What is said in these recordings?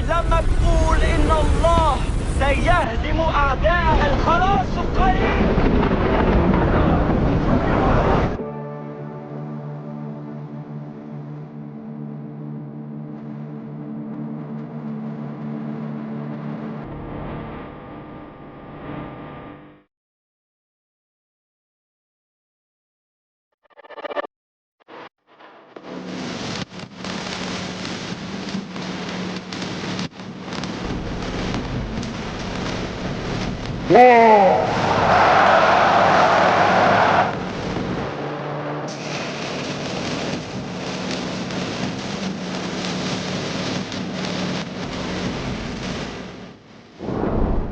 لما تقول إن الله سيهدم أعداء الخلاص قريب.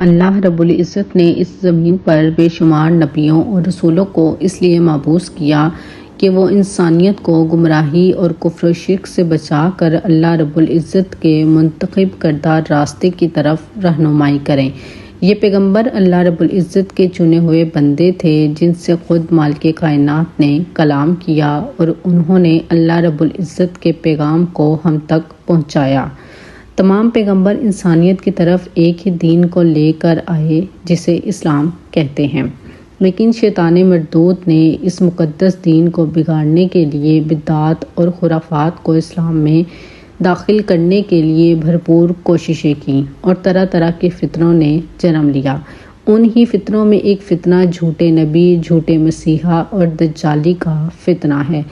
اللہ رب العزت نے اس زمین پر بے شمار نبیوں اور رسولوں کو اس لیے مبعوث کیا کہ وہ انسانیت کو گمراہی اور کفر و شرک سے بچا کر اللہ رب العزت کے منتخب کردہ راستے کی طرف رہنمائی کریں۔ یہ پیغمبر اللہ رب العزت کے چنے ہوئے بندے تھے جن سے خود مالک کائنات نے کلام کیا اور انہوں نے اللہ رب العزت کے پیغام کو ہم تک پہنچایا۔ تمام پیغمبر انسانیت کی طرف ایک ہی دین کو لے کر آئے جسے اسلام کہتے ہیں، لیکن شیطان مردود نے اس مقدس دین کو بگاڑنے کے لیے بدعات اور خرافات کو اسلام میں داخل کرنے کے لیے بھرپور کوششیں کیں اور طرح طرح کے فتنوں نے جنم لیا۔ ان ہی فتنوں میں ایک فتنہ جھوٹے نبی، جھوٹے مسیحا اور دجالی کا فتنہ ہے۔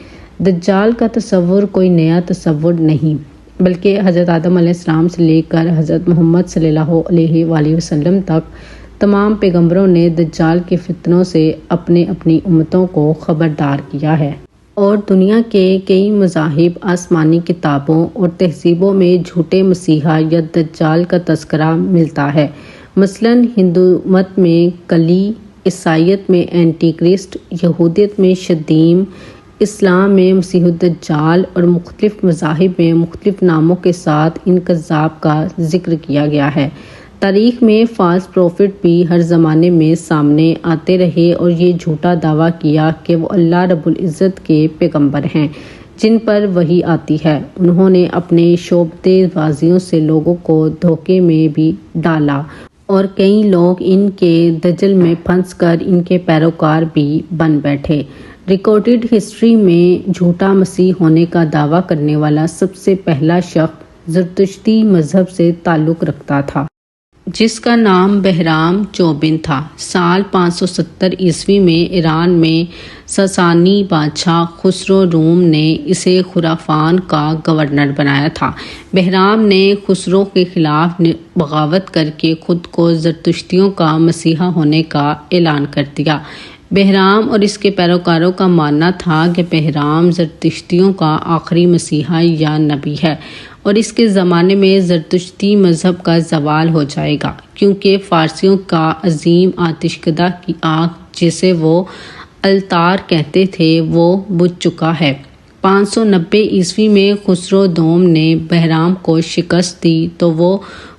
دجال کا تصور کوئی نیا تصور نہیں، بلکہ حضرت آدم علیہ السلام سے لے کر حضرت محمد صلی اللہ علیہ وآلہ وسلم تک تمام پیغمبروں نے دجال کے فتنوں سے اپنی امتوں کو خبردار کیا ہے، اور دنیا کے کئی مذاہب، آسمانی کتابوں اور تہذیبوں میں جھوٹے مسیحا یا دجال کا تذکرہ ملتا ہے۔ مثلاً ہندو مت میں کلی، عیسائیت میں اینٹی کرسٹ، یہودیت میں شدیم، اسلام میں مسیح الدجال اور مختلف مذاہب میں مختلف ناموں کے ساتھ ان کذاب کا ذکر کیا گیا ہے۔ تاریخ میں فالس پروفٹ بھی ہر زمانے میں سامنے آتے رہے اور یہ جھوٹا دعویٰ کیا کہ وہ اللہ رب العزت کے پیغمبر ہیں جن پر وحی آتی ہے۔ انہوں نے اپنے شعبدے بازیوں سے لوگوں کو دھوکے میں بھی ڈالا اور کئی لوگ ان کے دجل میں پھنس کر ان کے پیروکار بھی بن بیٹھے۔ ریکارڈڈ ہسٹری میں جھوٹا مسیح ہونے کا دعویٰ کرنے والا سب سے پہلا شخص زرتشتی مذہب سے تعلق رکھتا تھا، جس کا نام بہرام چوبن تھا۔ سال 570 عیسوی میں ایران میں ساسانی بادشاہ خسرو روم نے اسے خراسان کا گورنر بنایا تھا۔ بہرام نے خسرو کے خلاف بغاوت کر کے خود کو زرتشتیوں کا مسیحا ہونے کا اعلان کر دیا۔ بہرام اور اس کے پیروکاروں کا ماننا تھا کہ بہرام زرتشتیوں کا آخری مسیحا یا نبی ہے اور اس کے زمانے میں زرتشتی مذہب کا زوال ہو جائے گا، کیونکہ فارسیوں کا عظیم آتش کدہ کی آگ جسے وہ التار کہتے تھے وہ بجھ چکا ہے۔ 590 عیسوی میں خسرو دوم نے بہرام کو شکست دی تو وہ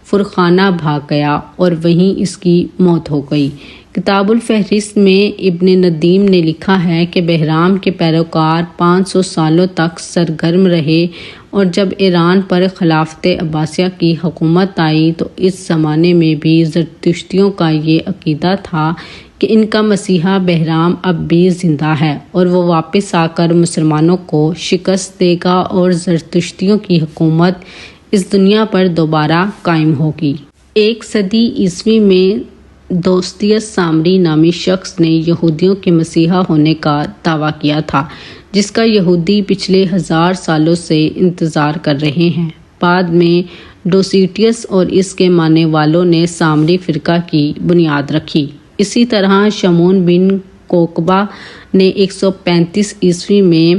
فرخانہ بھاگ گیا اور وہیں اس کی موت ہو گئی۔ کتاب الفہرست میں ابن ندیم نے لکھا ہے کہ بہرام کے پیروکار 500 سالوں تک سرگرم رہے اور جب ایران پر خلافت عباسیہ کی حکومت آئی تو اس زمانے میں بھی زرتشتیوں کا یہ عقیدہ تھا کہ ان کا مسیحا بہرام اب بھی زندہ ہے اور وہ واپس آ کر مسلمانوں کو شکست دے گا اور زرتشتیوں کی حکومت اس دنیا پر دوبارہ قائم ہوگی۔ 1 صدی عیسوی میں دوستیس سامری نامی شخص نے یہودیوں کے مسیحا ہونے کا دعویٰ کیا تھا، جس کا یہودی پچھلے 1000 سالوں سے انتظار کر رہے ہیں۔ بعد میں ڈوسیٹیس اور اس کے ماننے والوں نے سامری فرقہ کی بنیاد رکھی۔ اسی طرح شمون بن کوکبہ نے 135 عیسوی میں،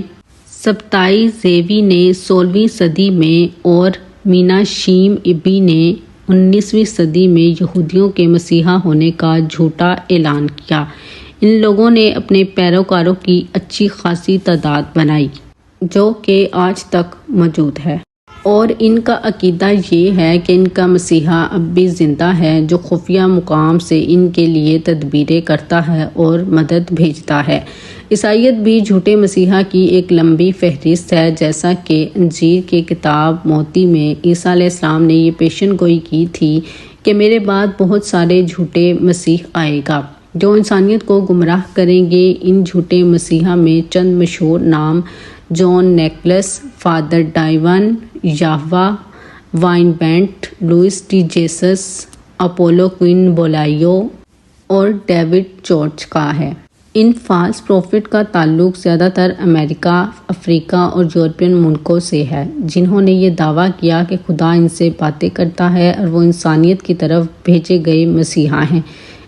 سبتائی زیوی نے 16ویں صدی میں اور مینا شیم ابی نے 19ویں صدی میں یہودیوں کے مسیحا ہونے کا جھوٹا اعلان کیا۔ ان لوگوں نے اپنے پیروکاروں کی اچھی خاصی تعداد بنائی جو کہ آج تک موجود ہے، اور ان کا عقیدہ یہ ہے کہ ان کا مسیحا اب بھی زندہ ہے جو خفیہ مقام سے ان کے لیے تدبیریں کرتا ہے اور مدد بھیجتا ہے۔ عیسائیت بھی جھوٹے مسیحا کی ایک لمبی فہرست ہے، جیسا کہ انجیل کی کتاب موتی میں عیسیٰ علیہ السلام نے یہ پیشن گوئی کی تھی کہ میرے بعد بہت سارے جھوٹے مسیح آئے گا جو انسانیت کو گمراہ کریں گے۔ ان جھوٹے مسیحا میں چند مشہور نام John Nichols, Father Divine, Yahweh Wayne Bent, Louis de Jesus, Apollo کوئن بولائیو اور ڈیوڈ جارج کا ہے۔ ان فالس پروفٹ کا تعلق زیادہ تر امریکہ، افریقہ اور یورپین ملکوں سے ہے، جنہوں نے یہ دعویٰ کیا کہ خدا ان سے باتیں کرتا ہے اور وہ انسانیت کی طرف بھیجے گئے مسیحا ہیں۔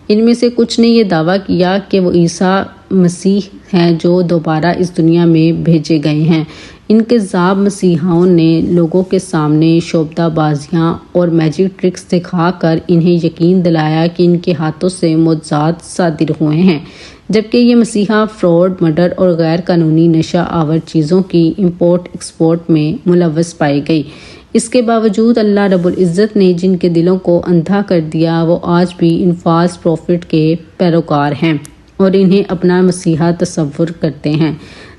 ان میں سے کچھ نے یہ دعویٰ کیا کہ وہ عیسیٰ مسیح ہیں جو دوبارہ اس دنیا میں بھیجے گئے ہیں۔ ان کذاب مسیحاؤں نے لوگوں کے سامنے شعبدہ بازیاں اور میجک ٹرکس دکھا کر انہیں یقین دلایا کہ ان کے ہاتھوں سے معجزات صادر ہوئے ہیں، جبکہ یہ مسیحا فراڈ، مرڈر اور غیر قانونی نشہ آور چیزوں کی امپورٹ ایکسپورٹ میں ملوث پائی گئی۔ اس کے باوجود اللہ رب العزت نے جن کے دلوں کو اندھا کر دیا وہ آج بھی ان فالس پروفٹ کے پیروکار ہیں اور انہیں اپنا مسیحا تصور کرتے ہیں۔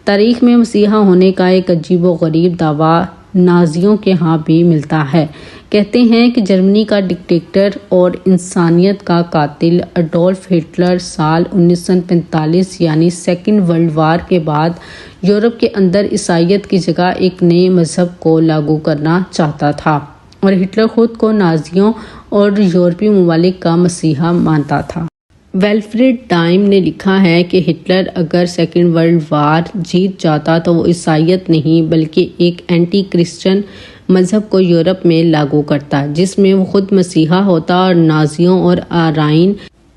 تاریخ میں مسیحا ہونے کا ایک عجیب و غریب دعویٰ نازیوں کے ہاں بھی ملتا ہے۔ کہتے ہیں کہ جرمنی کا ڈکٹیٹر اور انسانیت کا قاتل اڈولف ہٹلر سال 1945 یعنی سیکنڈ ورلڈ وار کے بعد یورپ کے اندر عیسائیت کی جگہ ایک نئے مذہب کو لاگو کرنا چاہتا تھا، اور ہٹلر خود کو نازیوں اور یورپی ممالک کا مسیحا مانتا تھا۔ ویلفریڈ ڈائم نے لکھا ہے کہ ہٹلر اگر سیکنڈ ورلڈ وار جیت جاتا تو وہ عیسائیت نہیں بلکہ ایک اینٹی کرسچن مذہب کو یورپ میں لاگو کرتا، جس میں وہ خود مسیحا ہوتا اور نازیوں اور آرائن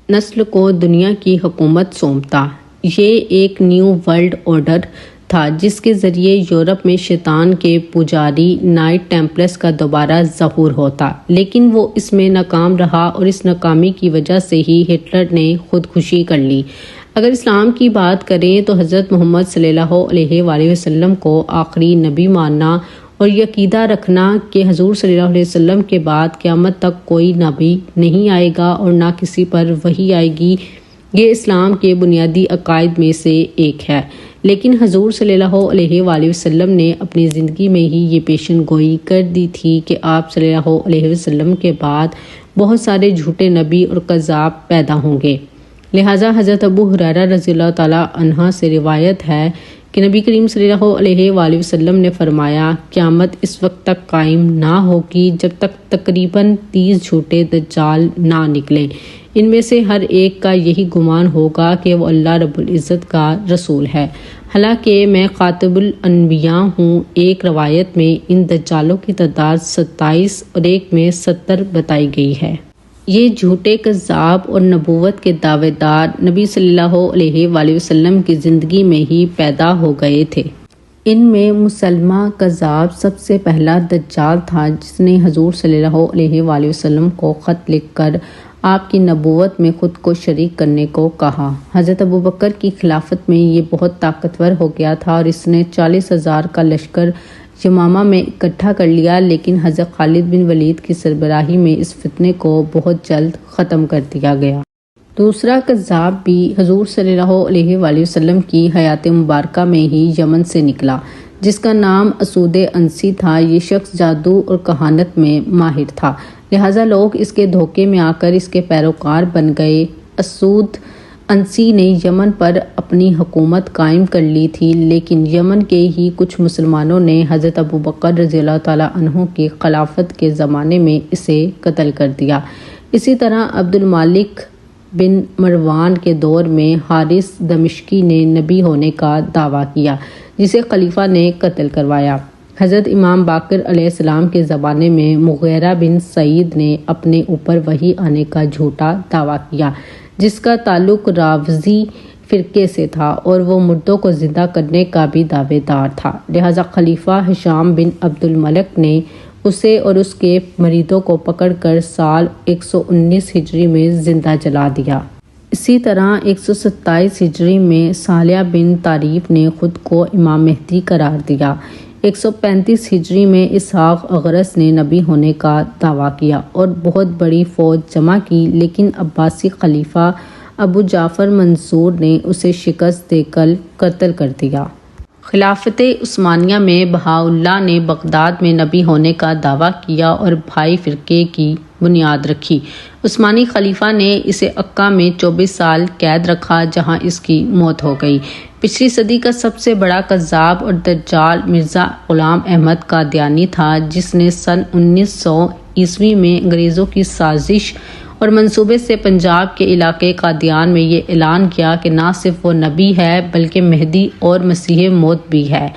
نسل کو دنیا کی حکومت سونپتا۔ یہ ایک نیو ورلڈ آرڈر تھا جس کے ذریعے یورپ میں شیطان کے پجاری نائٹ ٹیمپلرز کا دوبارہ ظہور ہوتا، لیکن وہ اس میں ناکام رہا اور اس ناکامی کی وجہ سے ہی ہٹلر نے خودکشی کر لی۔ اگر اسلام کی بات کریں تو حضرت محمد صلی اللہ علیہ وآلہ وسلم کو آخری نبی ماننا اور یہ عقیدہ رکھنا کہ حضور صلی اللہ علیہ وسلم کے بعد قیامت تک کوئی نبی نہیں آئے گا اور نہ کسی پر وحی آئے گی، یہ اسلام کے بنیادی عقائد میں سے ایک ہے۔ لیکن حضور صلی اللہ علیہ وآلہ وسلم نے اپنی زندگی میں ہی یہ پیشن گوئی کر دی تھی کہ آپ صلی اللہ علیہ وسلم کے بعد بہت سارے جھوٹے نبی اور کذاب پیدا ہوں گے۔ لہٰذا حضرت ابو ہریرہ رضی اللہ تعالیٰ عنہ سے روایت ہے کہ نبی کریم صلی اللہ علیہ وآلہ وسلم نے فرمایا، قیامت اس وقت تک قائم نہ ہوگی جب تک تقریباً 30 جھوٹے دجال نہ نکلیں۔ ان میں سے ہر ایک کا یہی گمان ہوگا کہ وہ اللہ رب العزت کا رسول ہے، حالانکہ میں خاتم الانبیاء ہوں۔ ایک روایت میں ان دجالوں کی تعداد 27 اور ایک میں 70 بتائی گئی ہے۔ یہ جھوٹے کذاب اور نبوت کے دعوے دار نبی صلی اللہ علیہ وآلہ وسلم کی زندگی میں ہی پیدا ہو گئے تھے۔ ان میں مسلمہ کذاب سب سے پہلا دجال تھا جس نے حضور صلی اللہ علیہ وآلہ وسلم کو خط لکھ کر آپ کی نبوت میں خود کو شریک کرنے کو کہا۔ حضرت ابوبکر کی خلافت میں یہ بہت طاقتور ہو گیا تھا اور اس نے 40,000 کا لشکر یمامہ میں اکٹھا کر لیا، لیکن حضرت خالد بن ولید کی سربراہی میں اس فتنے کو بہت جلد ختم کر دیا گیا۔ دوسرا کذاب بھی حضور صلی اللہ علیہ وآلہ وسلم کی حیات مبارکہ میں ہی یمن سے نکلا، جس کا نام اسود انسی تھا۔ یہ شخص جادو اور کہانت میں ماہر تھا، لہٰذا لوگ اس کے دھوکے میں آ کر اس کے پیروکار بن گئے۔ اسود انسی نے یمن پر اپنی حکومت قائم کر لی تھی، لیکن یمن کے ہی کچھ مسلمانوں نے حضرت ابوبکر رضی اللہ تعالیٰ عنہ کی خلافت کے زمانے میں اسے قتل کر دیا۔ اسی طرح عبد المالک بن مروان کے دور میں حارث دمشقی نے نبی ہونے کا دعویٰ کیا، جسے خلیفہ نے قتل کروایا۔ حضرت امام باقر علیہ السلام کے زمانے میں مغیرہ بن سعید نے اپنے اوپر وحی آنے کا جھوٹا دعویٰ کیا، جس کا تعلق راوزی فرقے سے تھا اور وہ مردوں کو زندہ کرنے کا بھی دعوے دار تھا، لہٰذا خلیفہ ہشام بن عبد الملک نے اسے اور اس کے مریدوں کو پکڑ کر سال 119 ہجری میں زندہ جلا دیا۔ اسی طرح 127 ہجری میں صالح بن طاریف نے خود کو امام مہدی قرار دیا۔ 135 ہجری میں اسحاق اغرس نے نبی ہونے کا دعویٰ کیا اور بہت بڑی فوج جمع کی، لیکن عباسی خلیفہ ابو جعفر منصور نے اسے شکست دے کر قتل کر دیا۔ خلافت عثمانیہ میں بہاءاللہ نے بغداد میں نبی ہونے کا دعویٰ کیا اور بھائی فرقے کی بنیاد رکھی۔ عثمانی خلیفہ نے اسے عکا میں 24 سال قید رکھا جہاں اس کی موت ہو گئی۔ پچھلی صدی کا سب سے بڑا کذاب اور دجال مرزا غلام احمد قادیانی تھا، جس نے سن 1900 میں انگریزوں کی سازش اور منصوبے سے پنجاب کے علاقے قادیان میں یہ اعلان کیا کہ نہ صرف وہ نبی ہے بلکہ مہدی اور مسیح موعود بھی ہے۔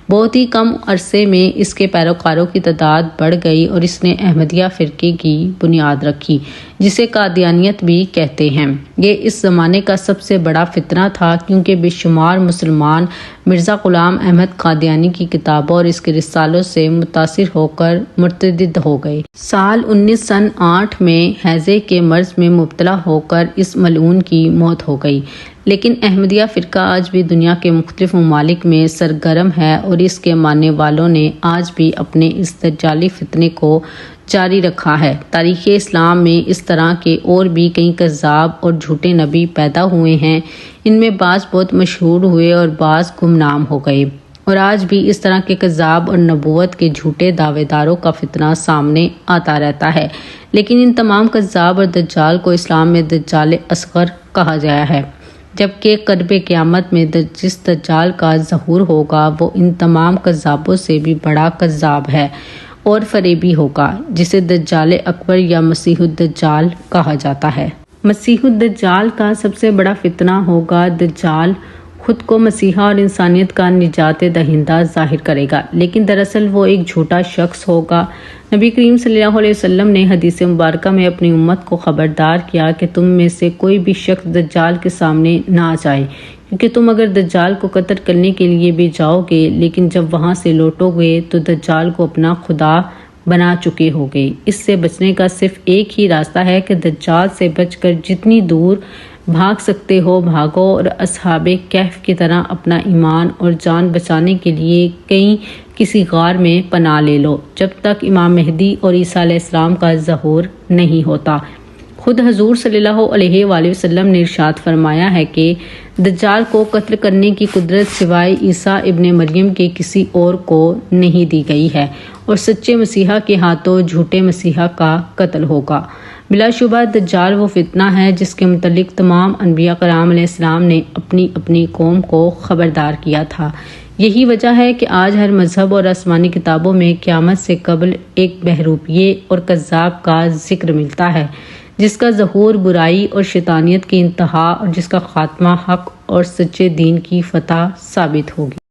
بہت ہی کم عرصے میں اس کے پیروکاروں کی تعداد بڑھ گئی اور اس نے احمدیہ فرقے کی بنیاد رکھی، جسے قادیانیت بھی کہتے ہیں۔ یہ اس زمانے کا سب سے بڑا فتنہ تھا کیونکہ بے شمار مسلمان مرزا غلام احمد قادیانی کی کتابوں اور اس کے رسالوں سے متاثر ہو کر مرتد ہو گئے۔ سال 1908 میں ہیضے کے مرض میں مبتلا ہو کر اس ملعون کی موت ہو گئی، لیکن احمدیہ فرقہ آج بھی دنیا کے مختلف ممالک میں سرگرم ہے اور اس کے ماننے والوں نے آج بھی اپنے اس دجالی فتنے کو جاری رکھا ہے۔ تاریخ اسلام میں اس طرح کے اور بھی کئی کذاب اور جھوٹے نبی پیدا ہوئے ہیں، ان میں بعض بہت مشہور ہوئے اور بعض گمنام ہو گئے، اور آج بھی اس طرح کے کذاب اور نبوت کے جھوٹے دعوے داروں کا فتنہ سامنے آتا رہتا ہے، لیکن ان تمام کذاب اور دجال کو اسلام میں دجال اصغر کہا گیا ہے، جبکہ قرب قیامت میں جس دجال کا ظہور ہوگا وہ ان تمام کذابوں سے بھی بڑا کذاب ہے اور فریبی ہوگا، جسے دجال اکبر یا مسیح الدجال کہا جاتا ہے۔ مسیح الدجال کا سب سے بڑا فتنہ ہوگا دجال خود کو مسیحا اور انسانیت کا نجات دہندہ ظاہر کرے گا، لیکن دراصل وہ ایک جھوٹا شخص ہوگا۔ نبی کریم صلی اللہ علیہ وسلم نے حدیث مبارکہ میں اپنی امت کو خبردار کیا کہ تم میں سے کوئی بھی شخص دجال کے سامنے نہ جائے، کیونکہ تم اگر دجال کو قتل کرنے کے لیے بھی جاؤ گے لیکن جب وہاں سے لوٹو گے تو دجال کو اپنا خدا بنا چکے ہوگے۔ اس سے بچنے کا صرف ایک ہی راستہ ہے کہ دجال سے بچ کر جتنی دور بھاگ سکتے ہو بھاگو، اور اصحاب کہف کی طرح اپنا ایمان اور جان بچانے کے لیے کسی غار میں پناہ لے لو جب تک امام مہدی اور عیسیٰ علیہ السلام کا ظہور نہیں ہوتا۔ خود حضور صلی اللہ علیہ وآلہ وسلم نے ارشاد فرمایا ہے کہ دجال کو قتل کرنے کی قدرت سوائے عیسیٰ ابن مریم کے کسی اور کو نہیں دی گئی ہے، اور سچے مسیحا کے ہاتھوں جھوٹے مسیحا کا قتل ہوگا۔ بلا شبہ دجال وہ فتنہ ہے جس کے متعلق تمام انبیاء کرام علیہ السلام نے اپنی اپنی قوم کو خبردار کیا تھا۔ یہی وجہ ہے کہ آج ہر مذہب اور آسمانی کتابوں میں قیامت سے قبل ایک بہروپیے اور کذاب کا ذکر ملتا ہے، جس کا ظہور برائی اور شیطانیت کی انتہا اور جس کا خاتمہ حق اور سچے دین کی فتح ثابت ہوگی۔